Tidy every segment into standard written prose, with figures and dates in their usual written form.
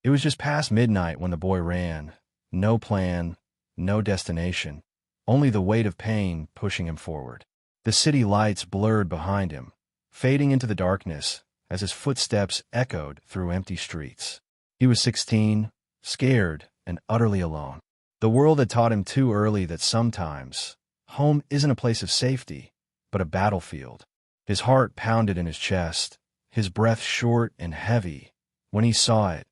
It was just past midnight when the boy ran. No plan, no destination, only the weight of pain pushing him forward. The city lights blurred behind him, fading into the darkness as his footsteps echoed through empty streets. He was 16, scared and utterly alone. The world had taught him too early that sometimes home isn't a place of safety, but a battlefield. His heart pounded in his chest, his breath short and heavy, when he saw it,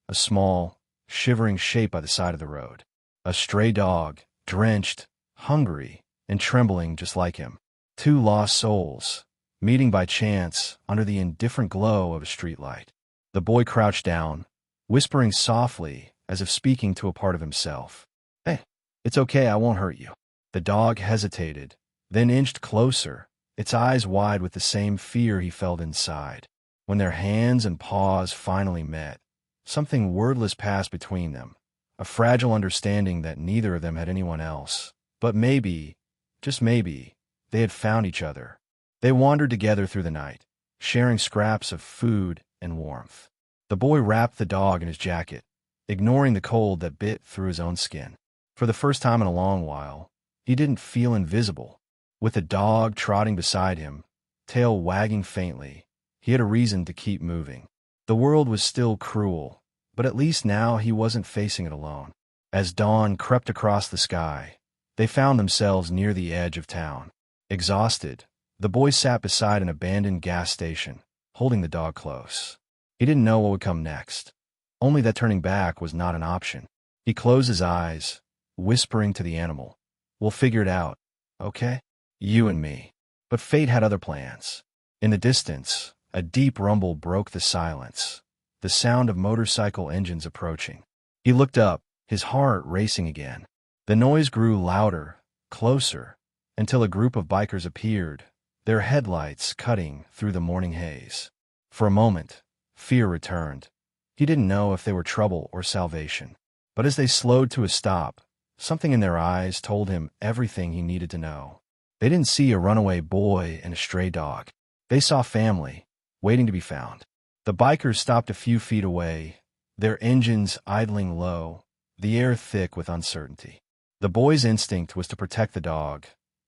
a small, shivering shape by the side of the road. A stray dog, drenched, hungry, and trembling just like him. Two lost souls, meeting by chance under the indifferent glow of a streetlight. The boy crouched down, whispering softly as if speaking to a part of himself. "Hey, it's okay, I won't hurt you." The dog hesitated, then inched closer, its eyes wide with the same fear he felt inside. When their hands and paws finally met, something wordless passed between them, a fragile understanding that neither of them had anyone else. But maybe, just maybe, they had found each other. They wandered together through the night, sharing scraps of food and warmth. The boy wrapped the dog in his jacket, ignoring the cold that bit through his own skin. For the first time in a long while, he didn't feel invisible. With the dog trotting beside him, tail wagging faintly, he had a reason to keep moving. The world was still cruel, but at least now he wasn't facing it alone. As dawn crept across the sky, they found themselves near the edge of town. Exhausted, the boy sat beside an abandoned gas station, holding the dog close. He didn't know what would come next, only that turning back was not an option. He closed his eyes, whispering to the animal, "We'll figure it out, okay? You and me." But fate had other plans. In the distance, a deep rumble broke the silence, the sound of motorcycle engines approaching. He looked up, his heart racing again. The noise grew louder, closer, until a group of bikers appeared, their headlights cutting through the morning haze. For a moment, fear returned. He didn't know if they were trouble or salvation. But as they slowed to a stop, something in their eyes told him everything he needed to know. They didn't see a runaway boy and a stray dog. They saw family, waiting to be found. The bikers stopped a few feet away, their engines idling low, the air thick with uncertainty. The boy's instinct was to protect the dog,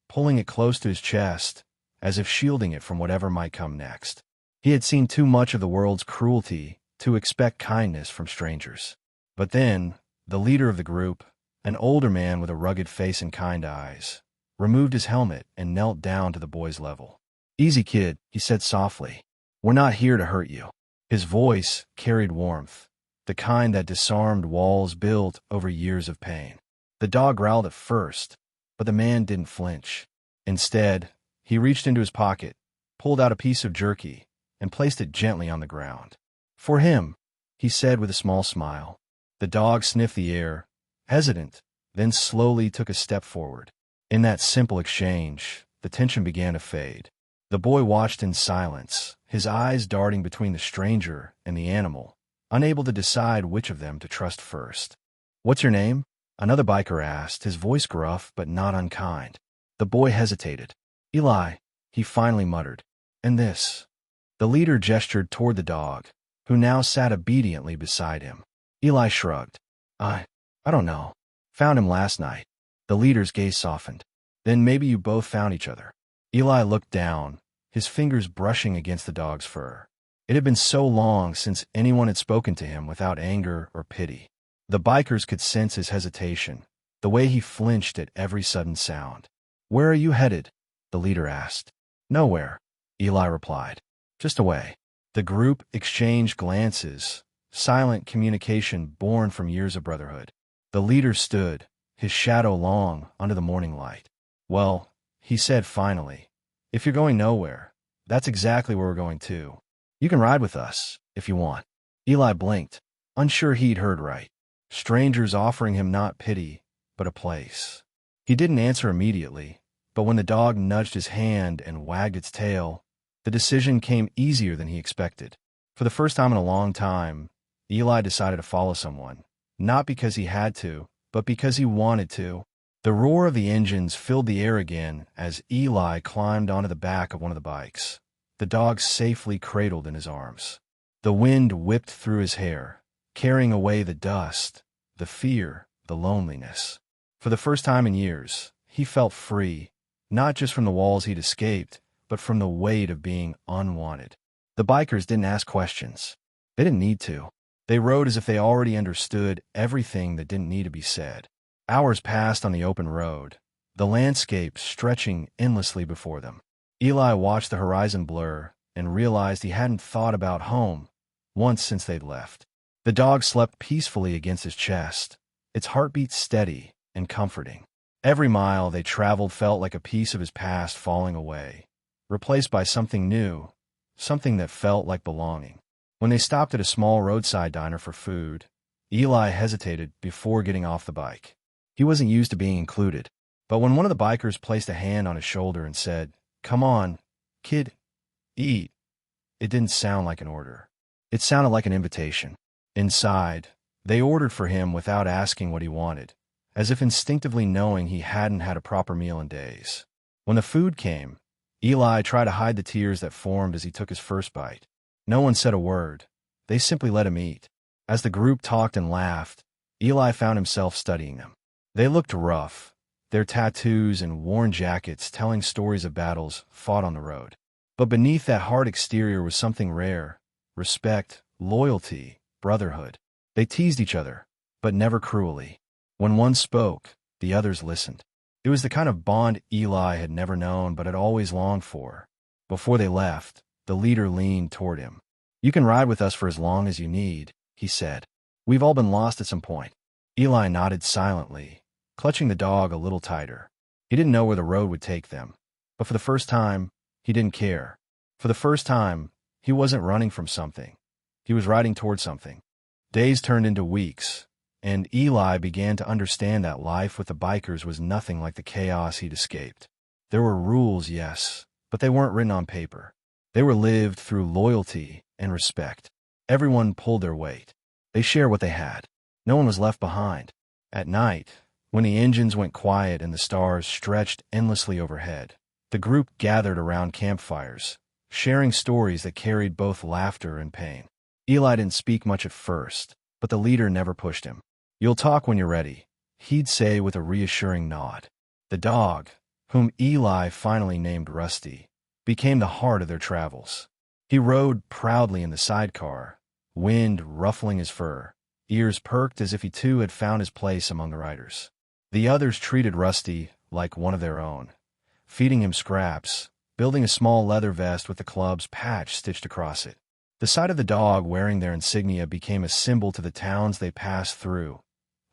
pulling it close to his chest, as if shielding it from whatever might come next. He had seen too much of the world's cruelty to expect kindness from strangers. But then, the leader of the group, an older man with a rugged face and kind eyes, removed his helmet and knelt down to the boy's level. "Easy, kid," he said softly. "We're not here to hurt you." His voice carried warmth, the kind that disarmed walls built over years of pain. The dog growled at first, but the man didn't flinch. Instead, he reached into his pocket, pulled out a piece of jerky, and placed it gently on the ground. "For him," he said with a small smile. The dog sniffed the air, hesitant, then slowly took a step forward. In that simple exchange, the tension began to fade. The boy watched in silence, his eyes darting between the stranger and the animal, unable to decide which of them to trust first. "What's your name?" another biker asked, his voice gruff but not unkind. The boy hesitated. "Eli," he finally muttered. "And this?" The leader gestured toward the dog, who now sat obediently beside him. Eli shrugged. I don't know. Found him last night." The leader's gaze softened. "Then maybe you both found each other." Eli looked down, his fingers brushing against the dog's fur. It had been so long since anyone had spoken to him without anger or pity. The bikers could sense his hesitation, the way he flinched at every sudden sound. "Where are you headed?" the leader asked. "Nowhere," Eli replied. "Just away." The group exchanged glances, silent communication born from years of brotherhood. The leader stood, his shadow long under the morning light. "Well," he said finally, "if you're going nowhere, that's exactly where we're going too. You can ride with us, if you want." Eli blinked, unsure he'd heard right. Strangers offering him not pity, but a place. He didn't answer immediately, but when the dog nudged his hand and wagged its tail, the decision came easier than he expected. For the first time in a long time, Eli decided to follow someone, not because he had to, but because he wanted to. The roar of the engines filled the air again as Eli climbed onto the back of one of the bikes, the dog safely cradled in his arms. The wind whipped through his hair, carrying away the dust, the fear, the loneliness. For the first time in years, he felt free, not just from the walls he'd escaped, but from the weight of being unwanted. The bikers didn't ask questions. They didn't need to. They rode as if they already understood everything that didn't need to be said. Hours passed on the open road, the landscape stretching endlessly before them. Eli watched the horizon blur and realized he hadn't thought about home once since they'd left. The dog slept peacefully against his chest, its heartbeat steady and comforting. Every mile they traveled felt like a piece of his past falling away, replaced by something new, something that felt like belonging. When they stopped at a small roadside diner for food, Eli hesitated before getting off the bike. He wasn't used to being included, but when one of the bikers placed a hand on his shoulder and said, "Come on, kid, eat," it didn't sound like an order. It sounded like an invitation. Inside, they ordered for him without asking what he wanted, as if instinctively knowing he hadn't had a proper meal in days. When the food came, Eli tried to hide the tears that formed as he took his first bite. No one said a word. They simply let him eat. As the group talked and laughed, Eli found himself studying them. They looked rough, their tattoos and worn jackets telling stories of battles fought on the road. But beneath that hard exterior was something rare: respect, loyalty, brotherhood. They teased each other, but never cruelly. When one spoke, the others listened. It was the kind of bond Eli had never known but had always longed for. Before they left, the leader leaned toward him. "You can ride with us for as long as you need," he said. "We've all been lost at some point." Eli nodded silently, clutching the dog a little tighter. He didn't know where the road would take them, but for the first time, he didn't care. For the first time, he wasn't running from something. He was riding toward something. Days turned into weeks, and Eli began to understand that life with the bikers was nothing like the chaos he'd escaped. There were rules, yes, but they weren't written on paper. They were lived through loyalty and respect. Everyone pulled their weight. They shared what they had. No one was left behind. At night, when the engines went quiet and the stars stretched endlessly overhead, the group gathered around campfires, sharing stories that carried both laughter and pain. Eli didn't speak much at first, but the leader never pushed him. "You'll talk when you're ready," he'd say with a reassuring nod. The dog, whom Eli finally named Rusty, became the heart of their travels. He rode proudly in the sidecar, wind ruffling his fur, ears perked as if he too had found his place among the riders. The others treated Rusty like one of their own, feeding him scraps, building a small leather vest with the club's patch stitched across it. The sight of the dog wearing their insignia became a symbol to the towns they passed through,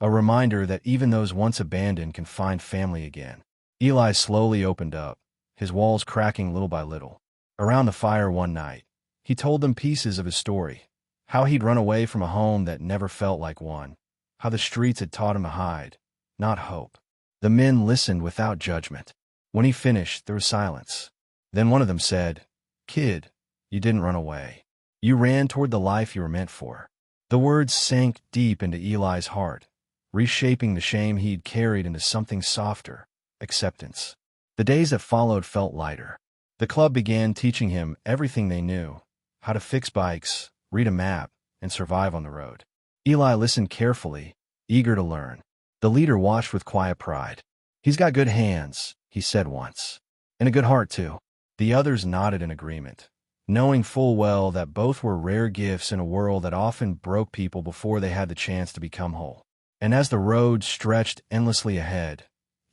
a reminder that even those once abandoned can find family again. Eli slowly opened up, his walls cracking little by little. Around the fire one night, he told them pieces of his story, how he'd run away from a home that never felt like one, how the streets had taught him to hide, not hope. The men listened without judgment. When he finished, there was silence. Then one of them said, "Kid, you didn't run away. You ran toward the life you were meant for." The words sank deep into Eli's heart, reshaping the shame he'd carried into something softer: acceptance. The days that followed felt lighter. The club began teaching him everything they knew: how to fix bikes, read a map, and survive on the road. Eli listened carefully, eager to learn. The leader watched with quiet pride. "He's got good hands," he said once. "And a good heart, too." The others nodded in agreement, knowing full well that both were rare gifts in a world that often broke people before they had the chance to become whole. And as the road stretched endlessly ahead,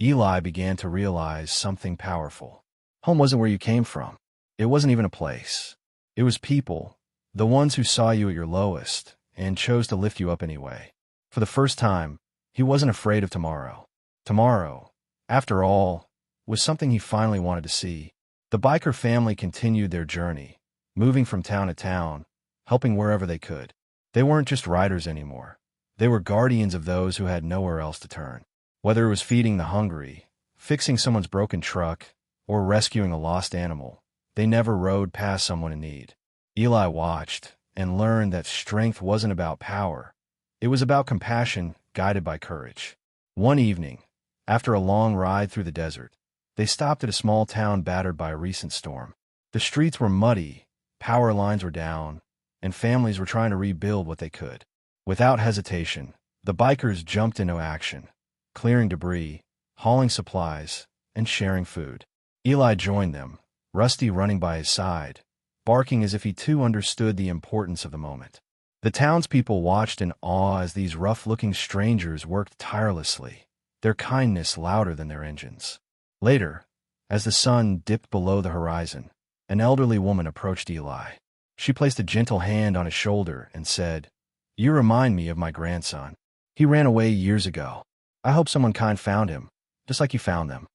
Eli began to realize something powerful. Home wasn't where you came from. It wasn't even a place. It was people, the ones who saw you at your lowest and chose to lift you up anyway. For the first time, he wasn't afraid of tomorrow. Tomorrow, after all, was something he finally wanted to see. The biker family continued their journey, moving from town to town, helping wherever they could. They weren't just riders anymore. They were guardians of those who had nowhere else to turn. Whether it was feeding the hungry, fixing someone's broken truck, or rescuing a lost animal, they never rode past someone in need. Eli watched and learned that strength wasn't about power. It was about compassion guided by courage. One evening, after a long ride through the desert, they stopped at a small town battered by a recent storm. The streets were muddy, power lines were down, and families were trying to rebuild what they could. Without hesitation, the bikers jumped into action, clearing debris, hauling supplies, and sharing food. Eli joined them, Rusty running by his side, barking as if he too understood the importance of the moment. The townspeople watched in awe as these rough-looking strangers worked tirelessly, their kindness louder than their engines. Later, as the sun dipped below the horizon, an elderly woman approached Eli. She placed a gentle hand on his shoulder and said, "You remind me of my grandson. He ran away years ago. I hope someone kind found him, just like you found them."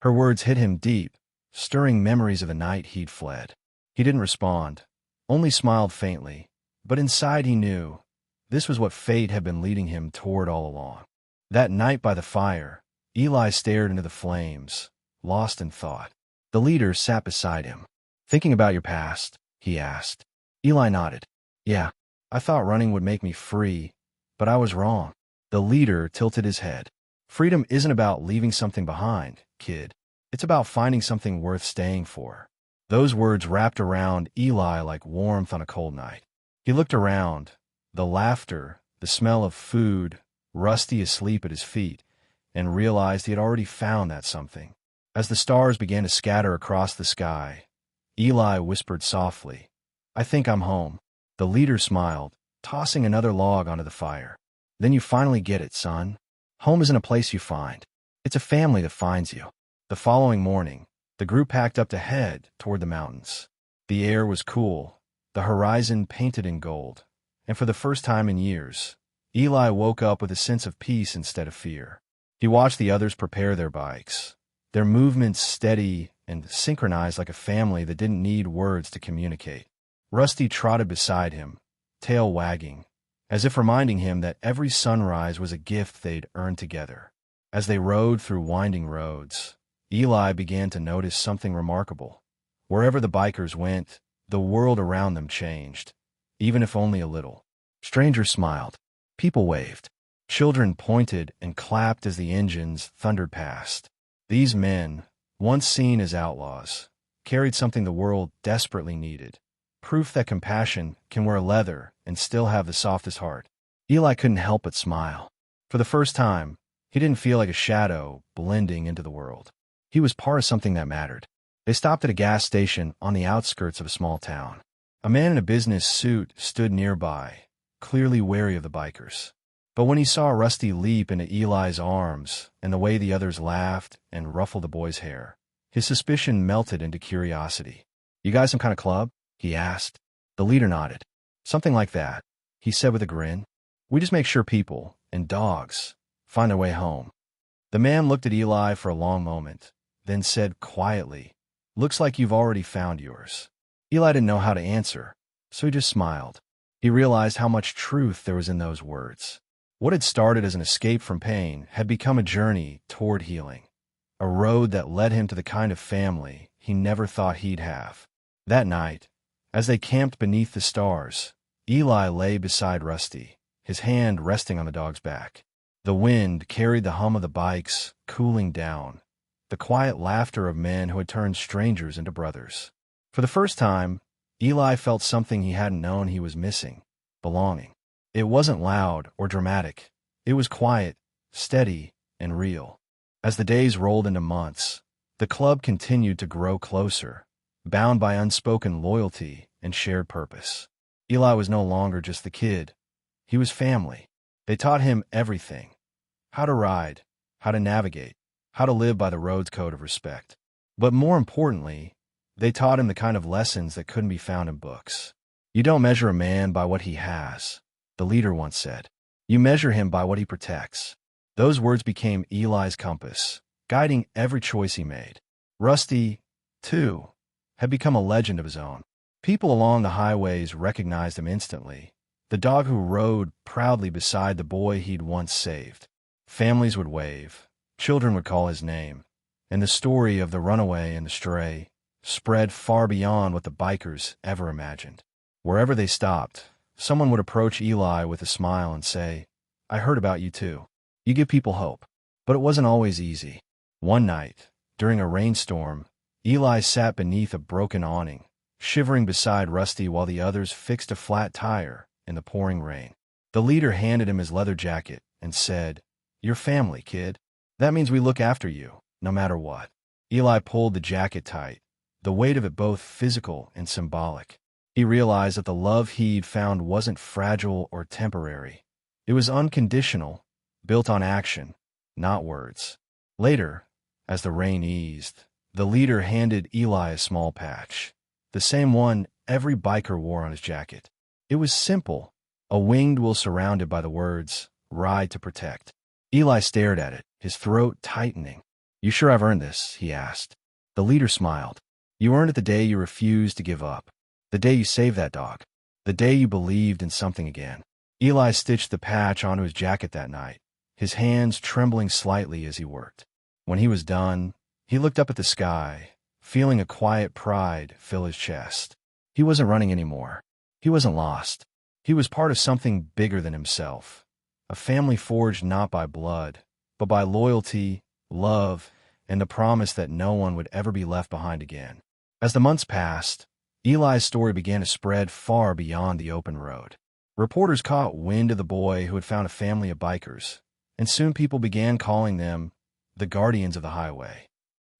Her words hit him deep, stirring memories of the night he'd fled. He didn't respond, only smiled faintly, but inside he knew this was what fate had been leading him toward all along. That night by the fire, Eli stared into the flames, lost in thought. The leader sat beside him. "Thinking about your past?" he asked. Eli nodded. "Yeah, I thought running would make me free, but I was wrong." The leader tilted his head. "Freedom isn't about leaving something behind, kid. It's about finding something worth staying for." Those words wrapped around Eli like warmth on a cold night. He looked around, the laughter, the smell of food, Rusty asleep at his feet, and realized he had already found that something. As the stars began to scatter across the sky, Eli whispered softly, "I think I'm home." The leader smiled, tossing another log onto the fire. "Then you finally get it, son. Home isn't a place you find. It's a family that finds you." The following morning, the group packed up to head toward the mountains. The air was cool, the horizon painted in gold, and for the first time in years, Eli woke up with a sense of peace instead of fear. He watched the others prepare their bikes, their movements steady and synchronized like a family that didn't need words to communicate. Rusty trotted beside him, tail wagging, as if reminding him that every sunrise was a gift they'd earned together. As they rode through winding roads, Eli began to notice something remarkable. Wherever the bikers went, the world around them changed, even if only a little. Strangers smiled. People waved. Children pointed and clapped as the engines thundered past. These men, once seen as outlaws, carried something the world desperately needed. Proof that compassion can wear leather and still have the softest heart. Eli couldn't help but smile. For the first time, he didn't feel like a shadow blending into the world. He was part of something that mattered. They stopped at a gas station on the outskirts of a small town. A man in a business suit stood nearby, clearly wary of the bikers. But when he saw Rusty leap into Eli's arms and the way the others laughed and ruffled the boy's hair, his suspicion melted into curiosity. "You guys some kind of club?" he asked. The leader nodded. "Something like that," he said with a grin. "We just make sure people, and dogs, find their way home." The man looked at Eli for a long moment, then said quietly, "Looks like you've already found yours." Eli didn't know how to answer, so he just smiled. He realized how much truth there was in those words. What had started as an escape from pain had become a journey toward healing, a road that led him to the kind of family he never thought he'd have. That night, as they camped beneath the stars, Eli lay beside Rusty, his hand resting on the dog's back. The wind carried the hum of the bikes, cooling down, the quiet laughter of men who had turned strangers into brothers. For the first time, Eli felt something he hadn't known he was missing: belonging. It wasn't loud or dramatic. It was quiet, steady, and real. As the days rolled into months, the club continued to grow closer, bound by unspoken loyalty and shared purpose. Eli was no longer just the kid. He was family. They taught him everything: how to ride, how to navigate, how to live by the road's code of respect. But more importantly, they taught him the kind of lessons that couldn't be found in books. "You don't measure a man by what he has," the leader once said. "You measure him by what he protects." Those words became Eli's compass, guiding every choice he made. Rusty, too, had become a legend of his own. People along the highways recognized him instantly, the dog who rode proudly beside the boy he'd once saved. Families would wave, children would call his name, and the story of the runaway and the stray spread far beyond what the bikers ever imagined. Wherever they stopped, someone would approach Eli with a smile and say, "I heard about you too." You give people hope. But it wasn't always easy. One night, during a rainstorm, Eli sat beneath a broken awning, shivering beside Rusty while the others fixed a flat tire in the pouring rain. The leader handed him his leather jacket and said, "Your family, kid. That means we look after you, no matter what." Eli pulled the jacket tight, the weight of it both physical and symbolic. He realized that the love he'd found wasn't fragile or temporary. It was unconditional, built on action, not words. Later, as the rain eased, the leader handed Eli a small patch, the same one every biker wore on his jacket. It was simple, a winged wheel surrounded by the words, "Ride to Protect." Eli stared at it, his throat tightening. "You sure I've earned this?" he asked. The leader smiled. "You earned it the day you refused to give up. The day you saved that dog. The day you believed in something again." Eli stitched the patch onto his jacket that night, his hands trembling slightly as he worked. When he was done, he looked up at the sky, feeling a quiet pride fill his chest. He wasn't running anymore. He wasn't lost. He was part of something bigger than himself. A family forged not by blood, but by loyalty, love, and the promise that no one would ever be left behind again. As the months passed, Eli's story began to spread far beyond the open road. Reporters caught wind of the boy who had found a family of bikers, and soon people began calling them the guardians of the highway.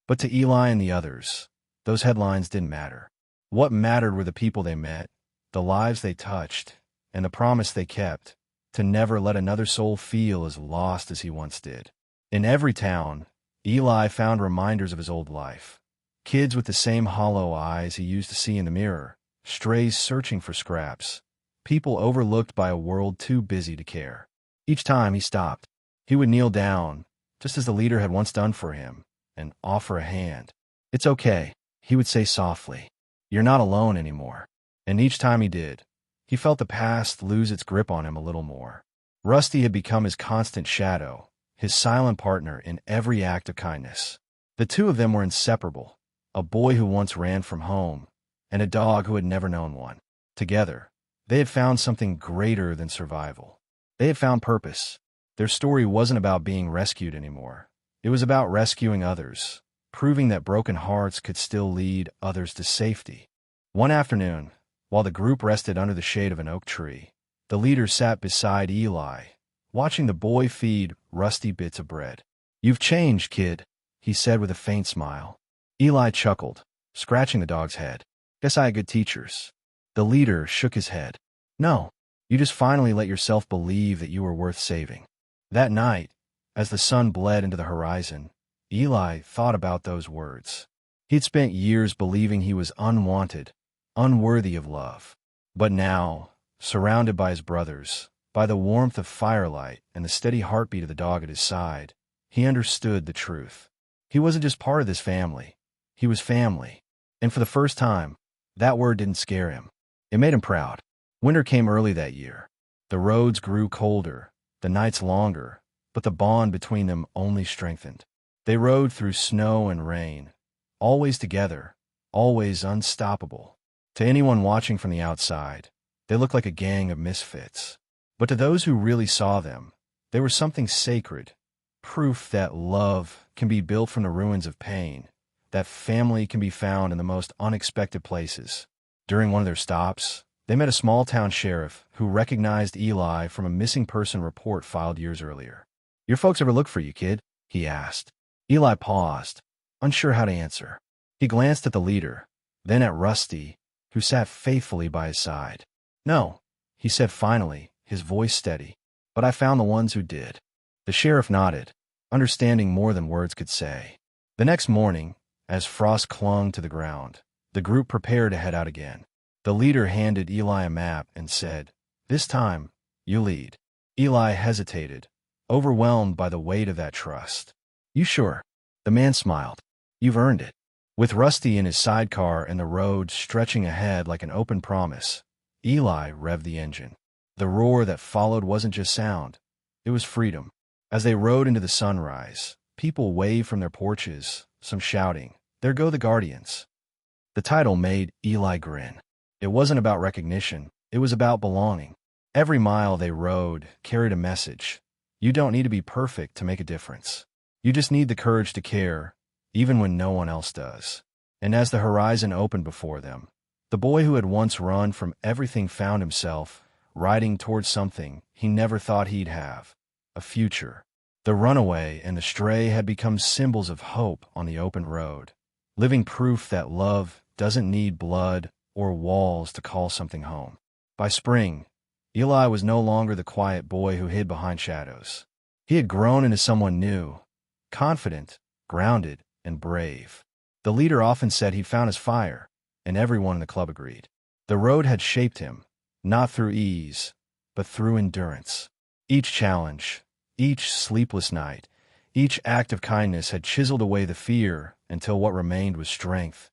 But to Eli and the others, those headlines didn't matter. What mattered were the people they met, the lives they touched, and the promise they kept to never let another soul feel as lost as he once did. In every town, Eli found reminders of his old life. Kids with the same hollow eyes he used to see in the mirror, strays searching for scraps, people overlooked by a world too busy to care. Each time he stopped, he would kneel down, just as the leader had once done for him, and offer a hand. "It's okay," he would say softly. "You're not alone anymore." And each time he did, he felt the past lose its grip on him a little more. Rusty had become his constant shadow, his silent partner in every act of kindness. The two of them were inseparable, a boy who once ran from home, and a dog who had never known one. Together, they had found something greater than survival. They had found purpose. Their story wasn't about being rescued anymore. It was about rescuing others, proving that broken hearts could still lead others to safety. One afternoon, while the group rested under the shade of an oak tree, the leader sat beside Eli, watching the boy feed Rusty bits of bread. "You've changed, kid," he said with a faint smile. Eli chuckled, scratching the dog's head. "Guess I had good teachers." The leader shook his head. "No, you just finally let yourself believe that you were worth saving." That night, as the sun bled into the horizon, Eli thought about those words. He'd spent years believing he was unwanted, unworthy of love. But now, surrounded by his brothers, by the warmth of firelight and the steady heartbeat of the dog at his side, he understood the truth. He wasn't just part of this family. He was family. And for the first time, that word didn't scare him. It made him proud. Winter came early that year. The roads grew colder, the nights longer, but the bond between them only strengthened. They rode through snow and rain, always together, always unstoppable. To anyone watching from the outside, they looked like a gang of misfits. But to those who really saw them, they were something sacred, proof that love can be built from the ruins of pain, that family can be found in the most unexpected places. During one of their stops, they met a small-town sheriff who recognized Eli from a missing person report filed years earlier. "Your folks ever look for you, kid?" he asked. Eli paused, unsure how to answer. He glanced at the leader, then at Rusty, who sat faithfully by his side. "No," he said finally, his voice steady, "but I found the ones who did." The sheriff nodded, understanding more than words could say. The next morning, as frost clung to the ground, the group prepared to head out again. The leader handed Eli a map and said, "This time, you lead." Eli hesitated, overwhelmed by the weight of that trust. "You sure?" The man smiled. "You've earned it." With Rusty in his sidecar and the road stretching ahead like an open promise, Eli revved the engine. The roar that followed wasn't just sound. It was freedom. As they rode into the sunrise, people waved from their porches, some shouting, "There go the Guardians." The title made Eli grin. It wasn't about recognition. It was about belonging. Every mile they rode carried a message. You don't need to be perfect to make a difference. You just need the courage to care, even when no one else does. And as the horizon opened before them, the boy who had once run from everything found himself riding towards something he never thought he'd have, a future. The runaway and the stray had become symbols of hope on the open road, living proof that love doesn't need blood or walls to call something home. By spring, Eli was no longer the quiet boy who hid behind shadows. He had grown into someone new, confident, grounded, and brave. The leader often said he'd found his fire, and everyone in the club agreed. The road had shaped him, not through ease, but through endurance. Each challenge, each sleepless night, each act of kindness had chiseled away the fear until what remained was strength,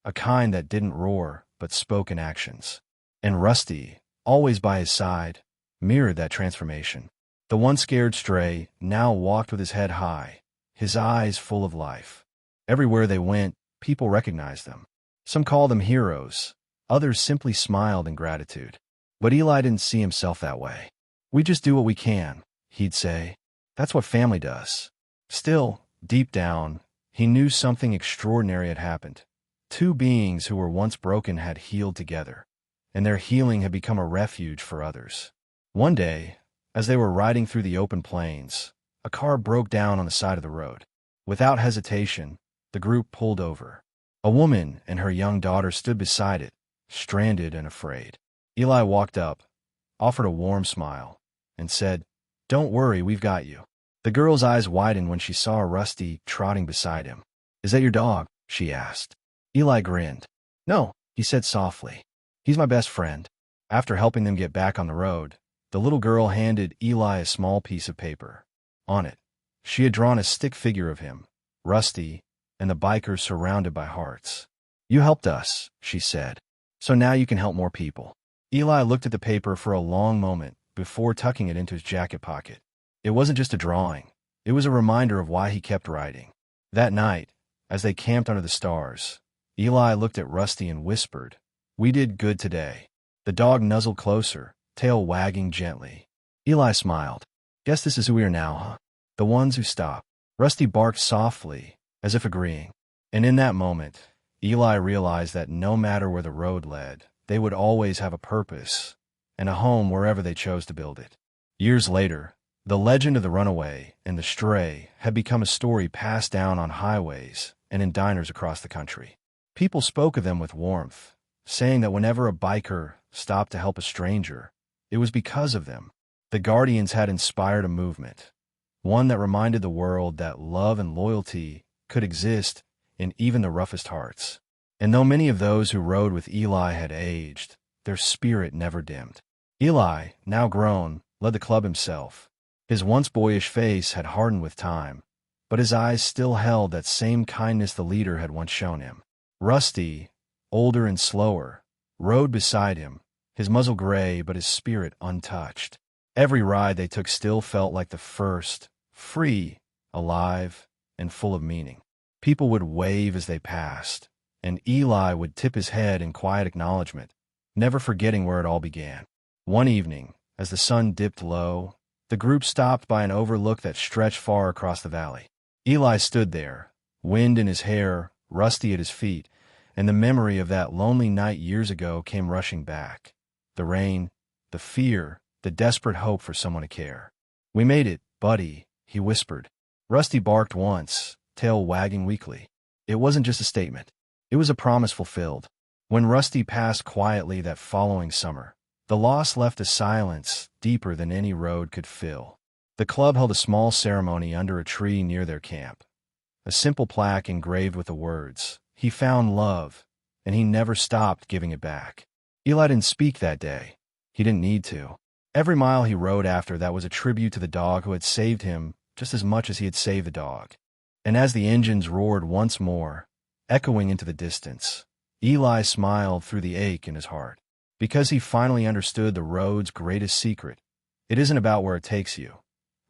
a kind that didn't roar but spoke in actions. And Rusty, always by his side, mirrored that transformation. The once scared stray now walked with his head high, his eyes full of life. Everywhere they went, people recognized them. Some called them heroes, others simply smiled in gratitude. But Eli didn't see himself that way. "We just do what we can," he'd say. "That's what family does." Still, deep down, he knew something extraordinary had happened. Two beings who were once broken had healed together, and their healing had become a refuge for others. One day, as they were riding through the open plains, a car broke down on the side of the road. Without hesitation, the group pulled over. A woman and her young daughter stood beside it, stranded and afraid. Eli walked up, offered a warm smile, and said, "Don't worry, we've got you." The girl's eyes widened when she saw Rusty trotting beside him. "Is that your dog?" she asked. Eli grinned. "No," he said softly. "He's my best friend." After helping them get back on the road, the little girl handed Eli a small piece of paper. On it, she had drawn a stick figure of him, Rusty, and the bikers surrounded by hearts. "You helped us," she said, "so now you can help more people." Eli looked at the paper for a long moment before tucking it into his jacket pocket. It wasn't just a drawing. It was a reminder of why he kept writing. That night, as they camped under the stars, Eli looked at Rusty and whispered, "We did good today." The dog nuzzled closer, tail wagging gently. Eli smiled. "Guess this is who we are now, huh? The ones who stop." Rusty barked softly, as if agreeing. And in that moment, Eli realized that no matter where the road led, they would always have a purpose and a home wherever they chose to build it. Years later, the legend of the runaway and the stray had become a story passed down on highways and in diners across the country. People spoke of them with warmth, saying that whenever a biker stopped to help a stranger, it was because of them. The Guardians had inspired a movement, one that reminded the world that love and loyalty could exist in even the roughest hearts. And though many of those who rode with Eli had aged, their spirit never dimmed. Eli, now grown, led the club himself. His once boyish face had hardened with time, but his eyes still held that same kindness the leader had once shown him. Rusty, older and slower, rode beside him, his muzzle gray but his spirit untouched. Every ride they took still felt like the first, free, alive, and full of meaning. People would wave as they passed, and Eli would tip his head in quiet acknowledgement, never forgetting where it all began. One evening, as the sun dipped low, the group stopped by an overlook that stretched far across the valley. Eli stood there, wind in his hair, Rusty at his feet, and the memory of that lonely night years ago came rushing back. The rain, the fear, the desperate hope for someone to care. "We made it, buddy," he whispered. Rusty barked once, tail wagging weakly. It wasn't just a statement. It was a promise fulfilled. When Rusty passed quietly that following summer, the loss left a silence deeper than any road could fill. The club held a small ceremony under a tree near their camp. A simple plaque engraved with the words, "He found love, and he never stopped giving it back." Eli didn't speak that day. He didn't need to. Every mile he rode after that was a tribute to the dog who had saved him just as much as he had saved the dog. And as the engines roared once more, echoing into the distance, Eli smiled through the ache in his heart. Because he finally understood the road's greatest secret. It isn't about where it takes you.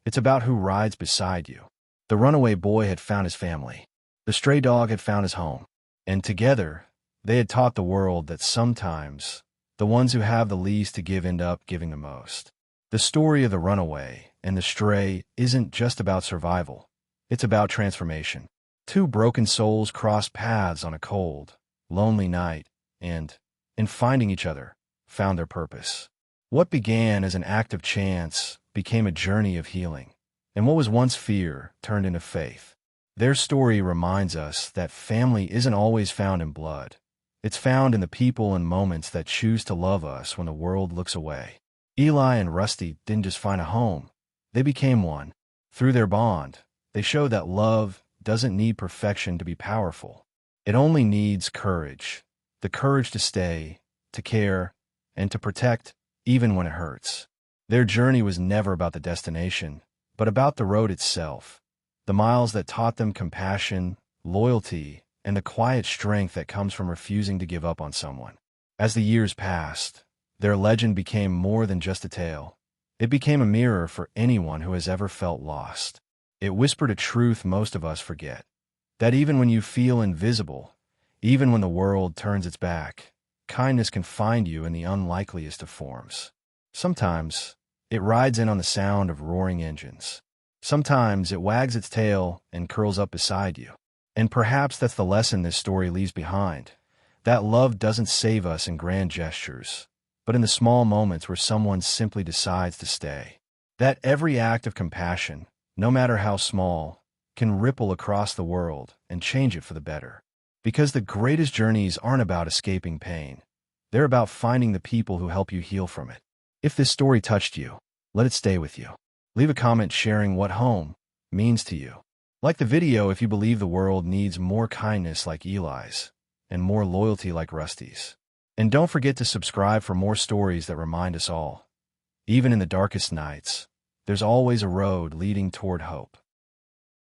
It's about who rides beside you. The runaway boy had found his family. The stray dog had found his home. And together, they had taught the world that sometimes the ones who have the least to give end up giving the most. The story of the runaway and the stray isn't just about survival. It's about transformation. Two broken souls crossed paths on a cold, lonely night and, in finding each other, found their purpose. What began as an act of chance became a journey of healing, and what was once fear turned into faith. Their story reminds us that family isn't always found in blood. It's found in the people and moments that choose to love us when the world looks away. Eli and Rusty didn't just find a home. They became one. Through their bond, they showed that love doesn't need perfection to be powerful. It only needs courage. The courage to stay, to care, and to protect, even when it hurts. Their journey was never about the destination, but about the road itself. The miles that taught them compassion, loyalty, and the quiet strength that comes from refusing to give up on someone. As the years passed, their legend became more than just a tale. It became a mirror for anyone who has ever felt lost. It whispered a truth most of us forget, that even when you feel invisible, even when the world turns its back, kindness can find you in the unlikeliest of forms. Sometimes, it rides in on the sound of roaring engines. Sometimes it wags its tail and curls up beside you. And perhaps that's the lesson this story leaves behind, that love doesn't save us in grand gestures, but in the small moments where someone simply decides to stay. That every act of compassion, no matter how small, can ripple across the world and change it for the better. Because the greatest journeys aren't about escaping pain. They're about finding the people who help you heal from it. If this story touched you, let it stay with you. Leave a comment sharing what home means to you. Like the video if you believe the world needs more kindness like Eli's and more loyalty like Rusty's. And don't forget to subscribe for more stories that remind us all, even in the darkest nights, there's always a road leading toward hope.